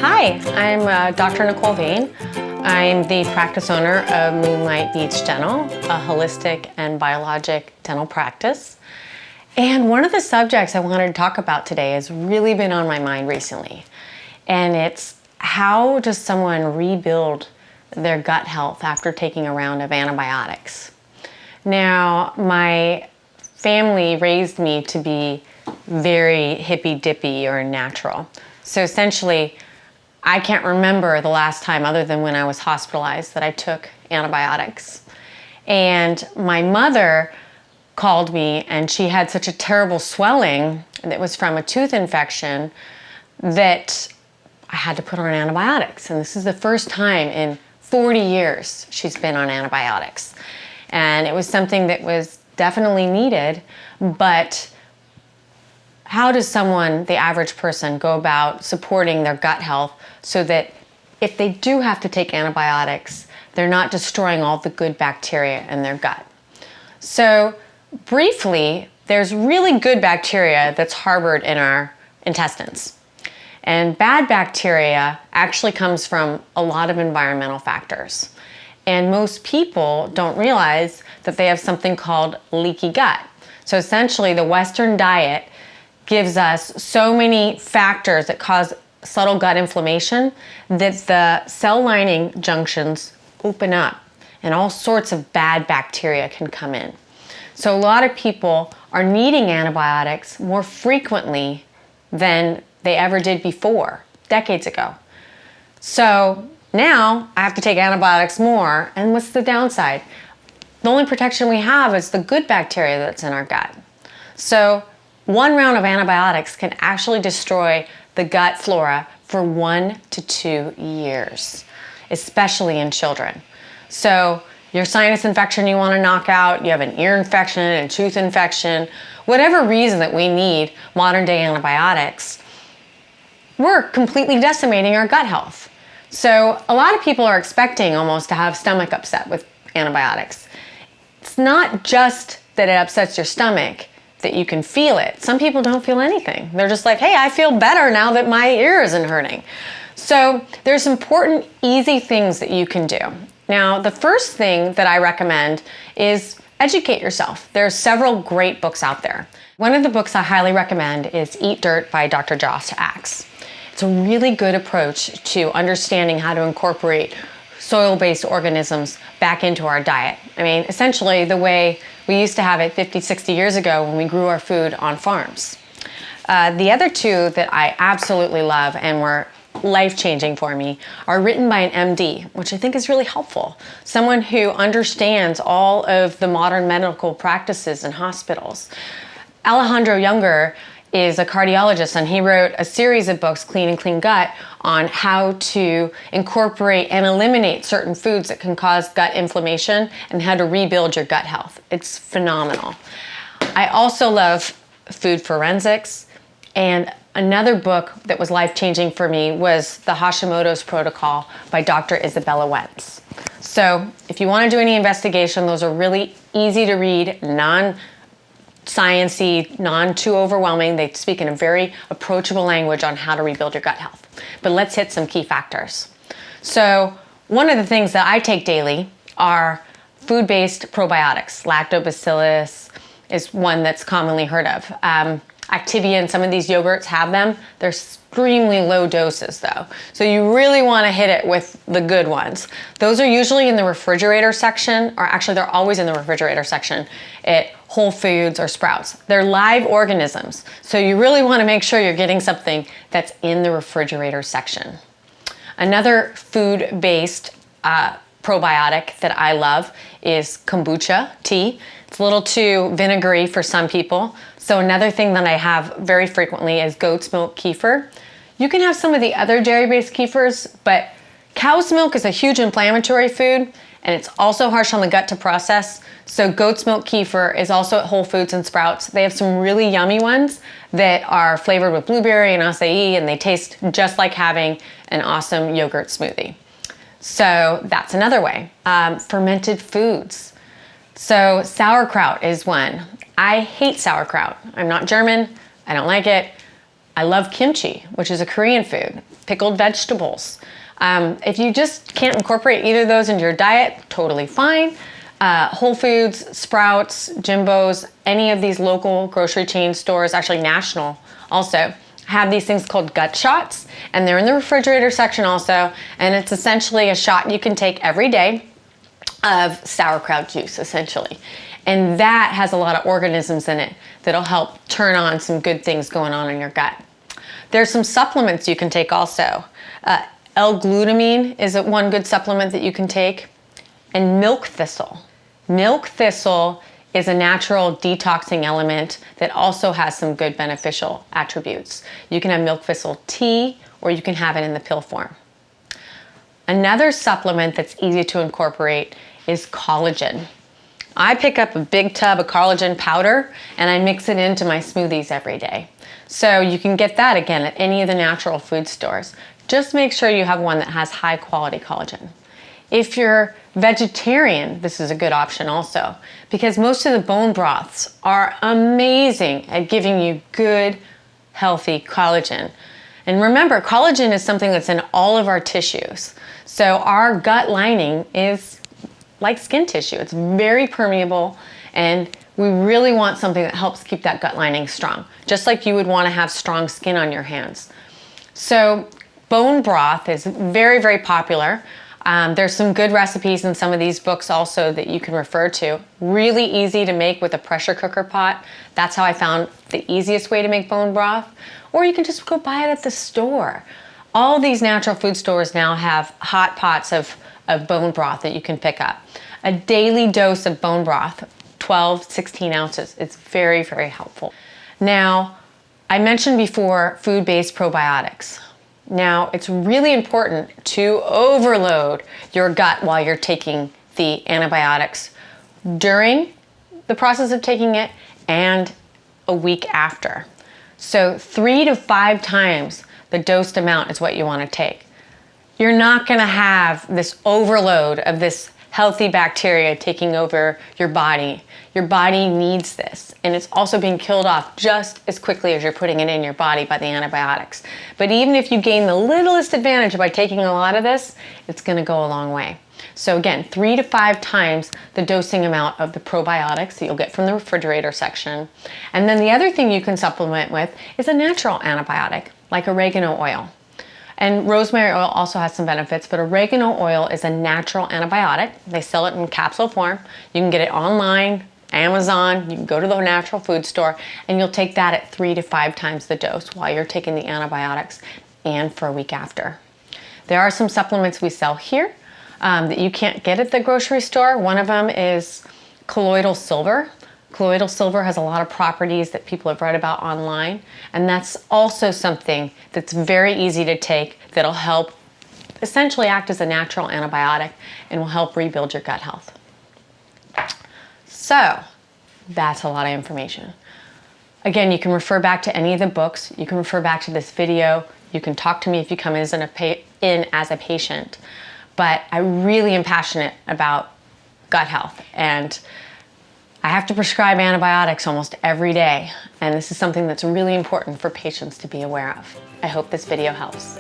Hi, I'm Dr. Nicole Vane. I'm the practice owner of Moonlight Beach Dental, a holistic and biologic dental practice. And one of the subjects I wanted to talk about today has really been on my mind recently. And it's how does someone rebuild their gut health after taking a round of antibiotics? Now, my family raised me to be very hippy-dippy or natural. So essentially, I can't remember the last time other than when I was hospitalized that I took antibiotics. And my mother called me and she had such a terrible swelling that was from a tooth infection that I had to put her on antibiotics. And this is the first time in 40 years she's been on antibiotics. And it was something that was definitely needed, but how does someone, the average person, go about supporting their gut health so that if they do have to take antibiotics, they're not destroying all the good bacteria in their gut? So briefly, there's really good bacteria that's harbored in our intestines. And bad bacteria actually comes from a lot of environmental factors. And most people don't realize that they have something called leaky gut. So essentially, the Western diet gives us so many factors that cause subtle gut inflammation that the cell lining junctions open up and all sorts of bad bacteria can come in. So a lot of people are needing antibiotics more frequently than they ever did before, decades ago. So now I have to take antibiotics more, and what's the downside? The only protection we have is the good bacteria that's in our gut. So one round of antibiotics can actually destroy the gut flora for 1 to 2 years, especially in children. So your sinus infection you want to knock out, you have an ear infection, a tooth infection, whatever reason that we need modern day antibiotics, we're completely decimating our gut health. So a lot of people are expecting almost to have stomach upset with antibiotics. It's not just that it upsets your stomach, that you can feel it. Some people don't feel anything. They're just like, hey, I feel better now that my ear isn't hurting. So there's important, easy things that you can do. Now, the first thing that I recommend is educate yourself. There's several great books out there. One of the books I highly recommend is Eat Dirt by Dr. Josh Axe. It's a really good approach to understanding how to incorporate soil-based organisms back into our diet. I mean, essentially the way we used to have it 50, 60 years ago when we grew our food on farms. The other two that I absolutely love and were life-changing for me are written by an MD, which I think is really helpful. Someone who understands all of the modern medical practices in hospitals. Alejandro Junger is a cardiologist, and he wrote a series of books, Clean and Clean Gut, on how to incorporate and eliminate certain foods that can cause gut inflammation and how to rebuild your gut health. It's phenomenal. I also love food forensics, and another book that was life-changing for me was The Hashimoto's Protocol by Dr. Izabella Wentz. So if you want to do any investigation, those are really easy to read, non-sciencey, non-too overwhelming. They speak in a very approachable language on how to rebuild your gut health. But let's hit some key factors. So one of the things that I take daily are food-based probiotics. Lactobacillus is one that's commonly heard of. Activia and some of these yogurts have them. They're extremely low doses though. So you really want to hit it with the good ones. Those are usually in the refrigerator section, or actually they're always in the refrigerator section at Whole Foods or Sprouts. They're live organisms. So you really want to make sure you're getting something that's in the refrigerator section. Another food-based probiotic that I love is kombucha tea. It's a little too vinegary for some people. So another thing that I have very frequently is goat's milk kefir. You can have some of the other dairy-based kefirs, but cow's milk is a huge inflammatory food, and it's also harsh on the gut to process. So goat's milk kefir is also at Whole Foods and Sprouts. They have some really yummy ones that are flavored with blueberry and acai, and they taste just like having an awesome yogurt smoothie. So that's another way. Fermented foods. So sauerkraut is one. I hate sauerkraut. I'm not German. I don't like it. I love kimchee, which is a Korean food, pickled vegetables. If you just can't incorporate either of those into your diet, totally fine. Whole Foods, Sprouts, Jimbo's, any of these local grocery chain stores, actually national also, have these things called gut shots, and they're in the refrigerator section also, and it's essentially a shot you can take every day of sauerkraut juice, essentially. And that has a lot of organisms in it that'll help turn on some good things going on in your gut. There's some supplements you can take also. L-glutamine is one good supplement that you can take, and milk thistle. Milk thistle is a natural detoxing element that also has some good beneficial attributes. You can have milk thistle tea, or you can have it in the pill form. Another supplement that's easy to incorporate is collagen. I pick up a big tub of collagen powder and I mix it into my smoothies every day. So you can get that again at any of the natural food stores. Just make sure you have one that has high quality collagen. If you're vegetarian, this is a good option also, because most of the bone broths are amazing at giving you good, healthy collagen. And remember, collagen is something that's in all of our tissues. So our gut lining is like skin tissue. It's very permeable, and we really want something that helps keep that gut lining strong, just like you would want to have strong skin on your hands. So bone broth is very, very popular. There's some good recipes in some of these books also that you can refer to. Really easy to make with a pressure cooker pot. That's how I found the easiest way to make bone broth. Or you can just go buy it at the store. All these natural food stores now have hot pots of bone broth that you can pick up. A daily dose of bone broth, 12, 16 ounces. It's very, very helpful. Now, I mentioned before food-based probiotics. Now, it's really important to overload your gut while you're taking the antibiotics during the process of taking it and a week after. So 3 to 5 times the dosed amount is what you want to take. You're not going to have this overload of this healthy bacteria taking over your body. Your body needs this, and it's also being killed off just as quickly as you're putting it in your body by the antibiotics. But even if you gain the littlest advantage by taking a lot of this, it's going to go a long way. So again, 3 to 5 times the dosing amount of the probiotics that you'll get from the refrigerator section. And then the other thing you can supplement with is a natural antibiotic, like oregano oil. And rosemary oil also has some benefits, but oregano oil is a natural antibiotic. They sell it in capsule form. You can get it online, Amazon, you can go to the natural food store, and you'll take that at 3 to 5 times the dose while you're taking the antibiotics and for a week after. There are some supplements we sell here that you can't get at the grocery store. One of them is colloidal silver. Colloidal silver has a lot of properties that people have read about online, and that's also something that's very easy to take that'll help essentially act as a natural antibiotic and will help rebuild your gut health. So that's a lot of information. Again, you can refer back to any of the books. You can refer back to this video. You can talk to me if you come in as a patient. But I really am passionate about gut health, and I have to prescribe antibiotics almost every day, and this is something that's really important for patients to be aware of. I hope this video helps.